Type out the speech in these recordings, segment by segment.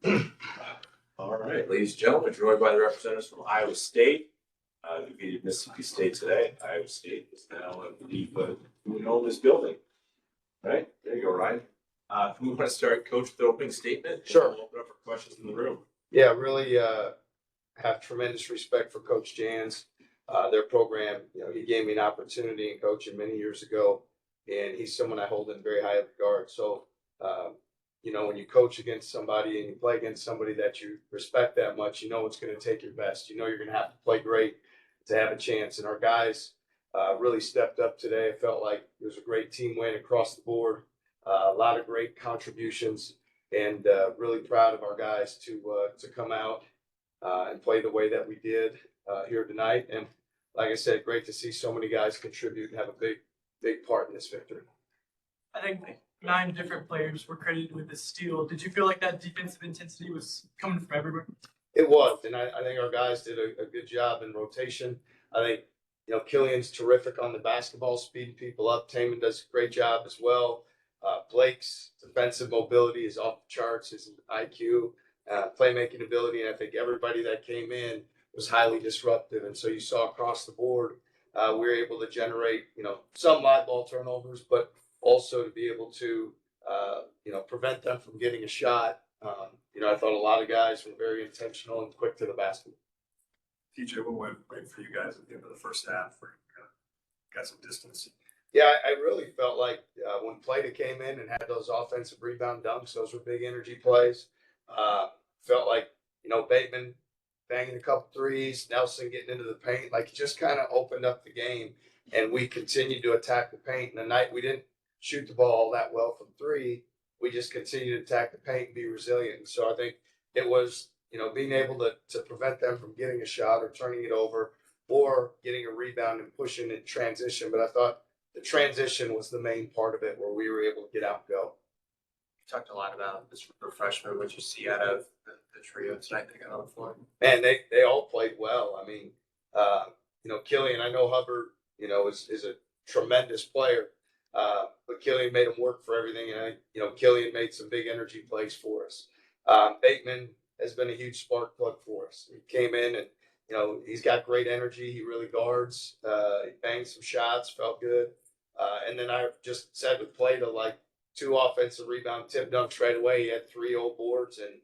All right, ladies and gentlemen, joined by the representatives from Iowa State. Defeated Mississippi State today. Iowa State is now, I believe, who own this building. All right, there you go, Ryan. We want to start, Coach, with the opening statement. Sure. We'll open up for questions in the room. Yeah, really have tremendous respect for Coach Jans. Their program, he gave me an opportunity in coaching many years ago, and he's someone I hold in very high regard. So, when you coach against somebody and you play against somebody that you respect that much, it's going to take your best. You're going to have to play great to have a chance. And our guys really stepped up today. I felt like it was a great team win across the board. A lot of great contributions, and really proud of our guys to come out and play the way that we did here tonight. And like I said, great to see so many guys contribute and have a big part in this victory. I think 9 different players were credited with the steal. Did you feel like that defensive intensity was coming from everywhere? It was, and I think our guys did a good job in rotation. I think, Killian's terrific on the basketball, speeding people up. Tamen does a great job as well. Blake's defensive mobility is off the charts, his IQ, playmaking ability, and I think everybody that came in was highly disruptive. And so you saw across the board, we were able to generate, some live ball turnovers, but also to be able to, prevent them from getting a shot. I thought a lot of guys were very intentional and quick to the basket. TJ, what went right for you guys at the end of the first half where you got some distance? Yeah, I really felt like when Plata came in and had those offensive rebound dunks, those were big energy plays. Felt like, Bateman banging a couple threes, Nelson getting into the paint, like it just kind of opened up the game, and we continued to attack the paint. And the night we didn't shoot the ball all that well from 3, we just continued to attack the paint and be resilient. So I think it was, being able to prevent them from getting a shot or turning it over or getting a rebound and pushing in transition. But I thought the transition was the main part of it where we were able to get out and go. You talked a lot about this refreshment. What you see out of the trio tonight that got on the floor? Man, they all played well. I mean, Killian, I know Hubbard, is a tremendous player. But Killian made him work for everything. And, Killian made some big energy plays for us. Bateman has been a huge spark plug for us. He came in and, he's got great energy. He really guards. He banged some shots, felt good. And then I just said with Plata, like 2 offensive rebound tip dunks right away. He had 3 old boards and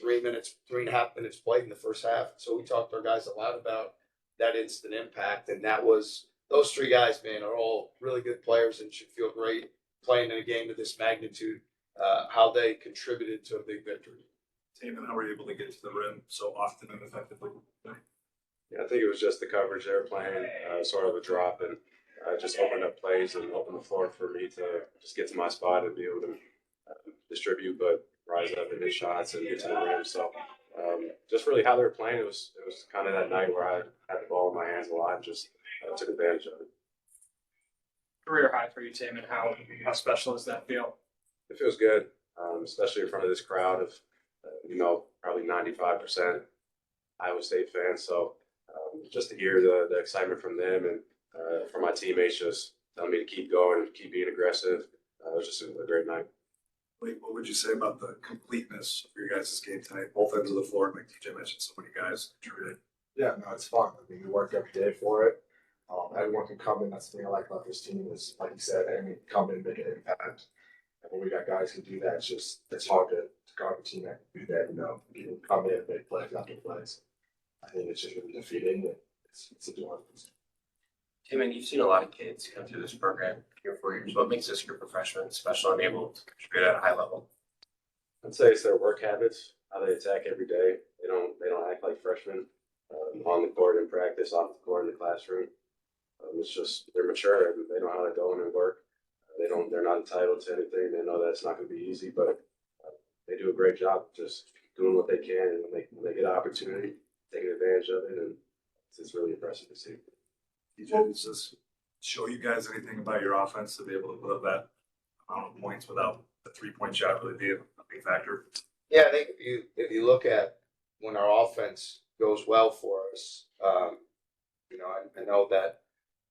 3.5 minutes played in the first half. So we talked to our guys a lot about that instant impact. And that was, those 3 guys, man, are all really good players and should feel great playing in a game of this magnitude, how they contributed to a big victory. Tamen, how were you able to get to the rim so often and effectively? Yeah, I think it was just the coverage they were playing, sort of a drop, and just opened up plays and opened the floor for me to just get to my spot and be able to distribute, but rise up and hit shots and get to the rim. So just really how they were playing, it was kind of that night where I had the ball in my hands a lot and just took advantage of it. Career high for you, Tamen. How special does that feel? It feels good, especially in front of this crowd of, probably 95% Iowa State fans. So just to hear the excitement from them and from my teammates just telling me to keep going and keep being aggressive, it was just a great night. Blake, what would you say about the completeness of your guys' game tonight? Both ends of the floor, like TJ mentioned, so many guys contributed. Yeah, no, it's fun. I mean, we work every day for it. Everyone can come in. That's the thing I like about this team is, like you said, anyone can come in and make an impact. And when we got guys who do that, it's hard to guard a team that can do that. You can come in and make plays after plays. I think it's just really defeating. It's a joy. Tamen, you've seen a lot of kids come through this program here 4 years. What makes this group of freshmen special and able to contribute at a high level? I'd say it's their work habits, how they attack every day. They don't act like freshmen on the court in practice, off the court in the classroom. It's just they're mature and they know how to go in and work. They're not entitled to anything. They know that it's not going to be easy, but they do a great job just doing what they can, and when they get an opportunity, taking advantage of it, and it's really impressive to see. TJ, does this show you guys anything about your offense to be able to put up that amount of points without the 3-point shot really being a big factor? Yeah, I think if you look at when our offense goes well for us, I know that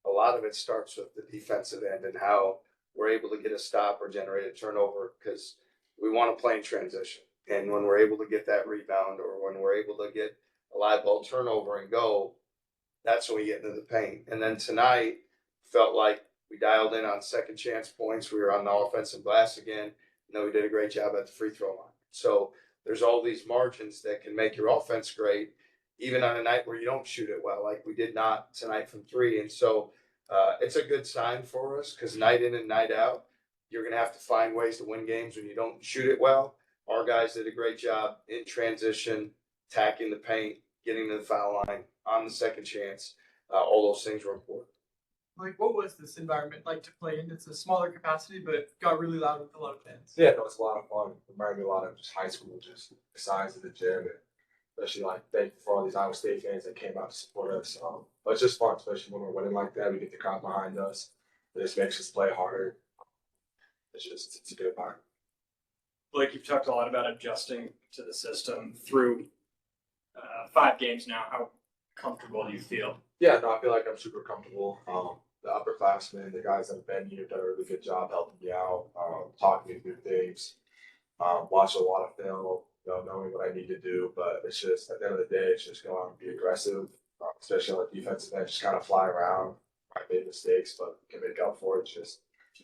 a lot of it starts with the defensive end and how we're able to get a stop or generate a turnover because we want to play in transition. And when we're able to get that rebound, or when we're able to get a live ball turnover and go, that's when we get into the paint. And then tonight felt like we dialed in on second chance points. We were on the offensive glass again. And then we did a great job at the free throw line. So there's all these margins that can make your offense great, even on a night where you don't shoot it well, like we did not tonight from three. And so it's a good sign for us, because night in and night out, you're going to have to find ways to win games when you don't shoot it well. Our guys did a great job in transition, attacking the paint, getting to the foul line on the second chance. All those things were important. Like, what was this environment like to play in? It's a smaller capacity, but it got really loud with a lot of fans. Yeah, no, it's a lot of fun. It reminded me a lot of just high school, just the size of the gym, and especially like thank you for all these Iowa State fans that came out to support us. But it's just fun, especially when we're winning like that. We get the crowd behind us. It just makes us play harder. It's a good environment. Blake, you've talked a lot about adjusting to the system through 5 games now. How comfortable do you feel? Yeah, no, I feel like I'm super comfortable. The upperclassmen, the guys that have been here, done a really good job helping me out, talking me through things, watching a lot of film, knowing what I need to do. But it's just, at the end of the day, it's just go out and be aggressive, especially on the defensive end, just kind of fly around. I made mistakes, but can make up for it. Just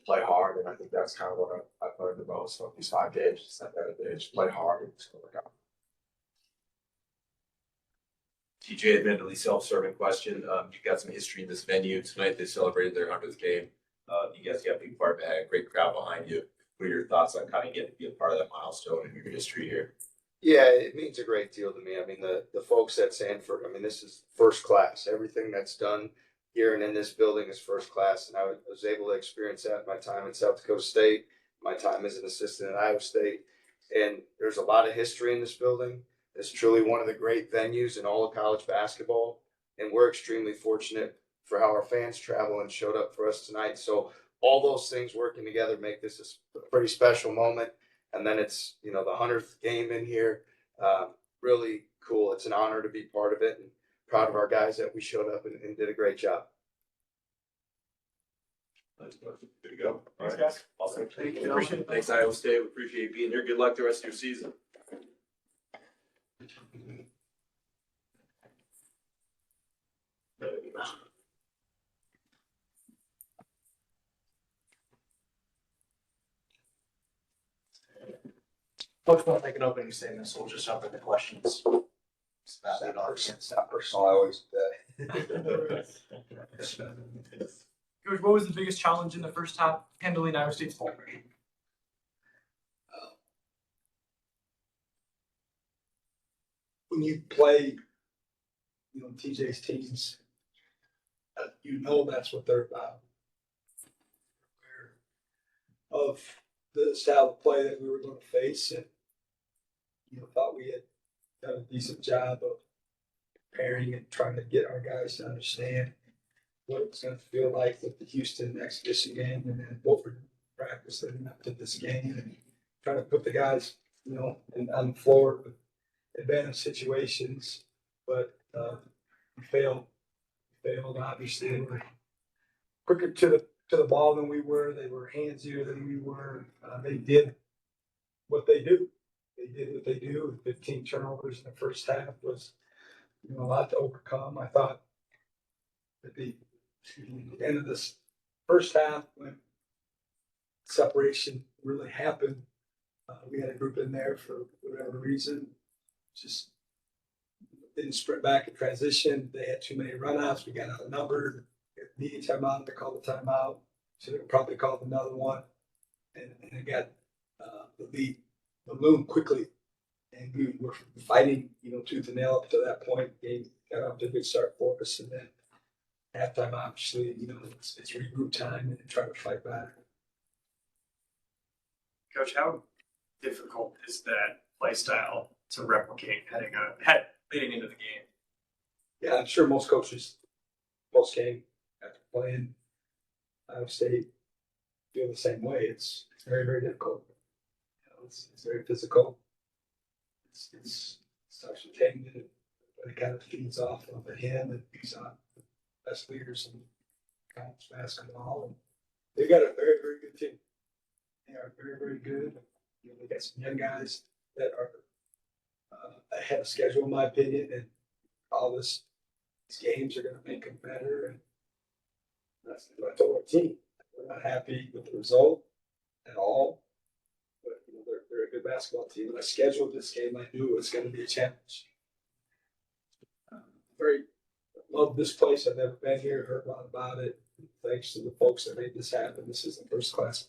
play hard, and I think that's kind of what I've learned the most from these 5 games. Just at the end of the day, just play hard and just go work out. TJ, admittedly self-serving question. You've got some history in this venue. Tonight they celebrated their 100th game. You guys got a big part of it, had a great crowd behind you. What are your thoughts on kind of getting to be a part of that milestone in your history here? Yeah, it means a great deal to me. I mean, the folks at Sanford, I mean, this is first class. Everything that's done here and in this building is first class. And I was able to experience that my time in South Dakota State, my time as an assistant at Iowa State. And there's a lot of history in this building. It's truly one of the great venues in all of college basketball. And we're extremely fortunate for how our fans travel and showed up for us tonight. So all those things working together make this a pretty special moment. And then it's, the 100th game in here. Really cool. It's an honor to be part of it, and proud of our guys that we showed up and did a great job. Good to go. All Thanks, right. guys. Awesome. Thank you. Appreciate it. Thanks, Iowa State. We appreciate you being here. Good luck the rest of your season. Coach won't make an opening statement, so we'll just jump into questions. It's not that hard. It's not personal. I always Coach, what was the biggest challenge in the first half handling Iowa State's ball pressure? When you play, TJ's teams, that's what they're about. Of the style of play that we were going to face, and thought we had done a decent job of preparing and trying to get our guys to understand what it's going to feel like with the Houston exhibition game, and then what we're practicing up to this game, and trying to put the guys, on the floor with advantage situations. But we failed. Obviously, they were quicker to the ball than we were. They were handsier than we were. They did what they do. 15 turnovers in the first half was, a lot to overcome. I thought at the end of this first half, when separation really happened, we had a group in there for whatever reason, just didn't sprint back in transition. They had too many runouts. We got outnumbered. Needed timeout. They called the timeout. Should have probably called another one. And it got the lead ballooned quickly. And we were fighting, tooth and nail up to that point. Game got off to a good start for us. And then halftime, obviously, it's regroup time and try to fight back. Coach, how difficult is that play style to replicate leading into the game? Yeah, I'm sure most coaches, post game after playing Iowa State, feel the same way. It's very, very difficult. It's very physical. It's actually taking it, but it kind of feeds off of him and he's on the best leaders in college basketball. And they've got a very, very good team. They are very, very good. They got some young guys that are ahead of schedule, in my opinion, and all these games are going to make them better. And that's what I told our team. We're not happy with the result at all, but they're a good basketball team. When I scheduled this game, I knew it was going to be a challenge. Very love this place. I've never been here, heard a lot about it. Thanks to the folks that made this happen. This is a first class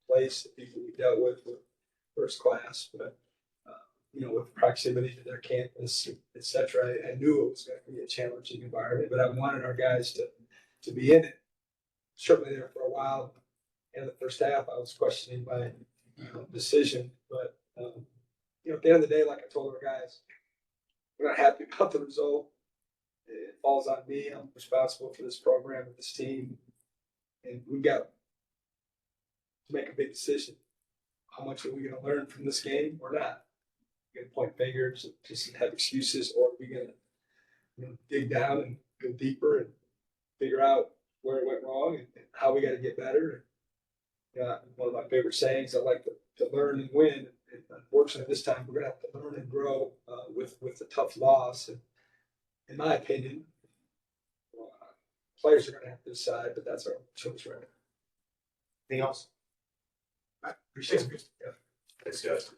place. The people we dealt with were first class, but with proximity to their campus, et cetera, I knew it was going to be a challenging environment, but I wanted our guys to be in it. Certainly there for a while. In the first half, I was questioning my decision, but at the end of the day, like I told our guys, we're not happy about the result. It falls on me. I'm responsible for this program and this team, and we got to make a big decision. How much are we going to learn from this game or not? We're going to point fingers, just have excuses, or are we going to dig down and go deeper and figure out where it went wrong and how we got to get better? One of my favorite sayings, I like to learn and win. And unfortunately, this time we're going to have to learn and grow with the tough loss. And in my opinion, players are going to have to decide, but that's our choice right now. Anything else? I appreciate it. Yeah. Thanks, guys.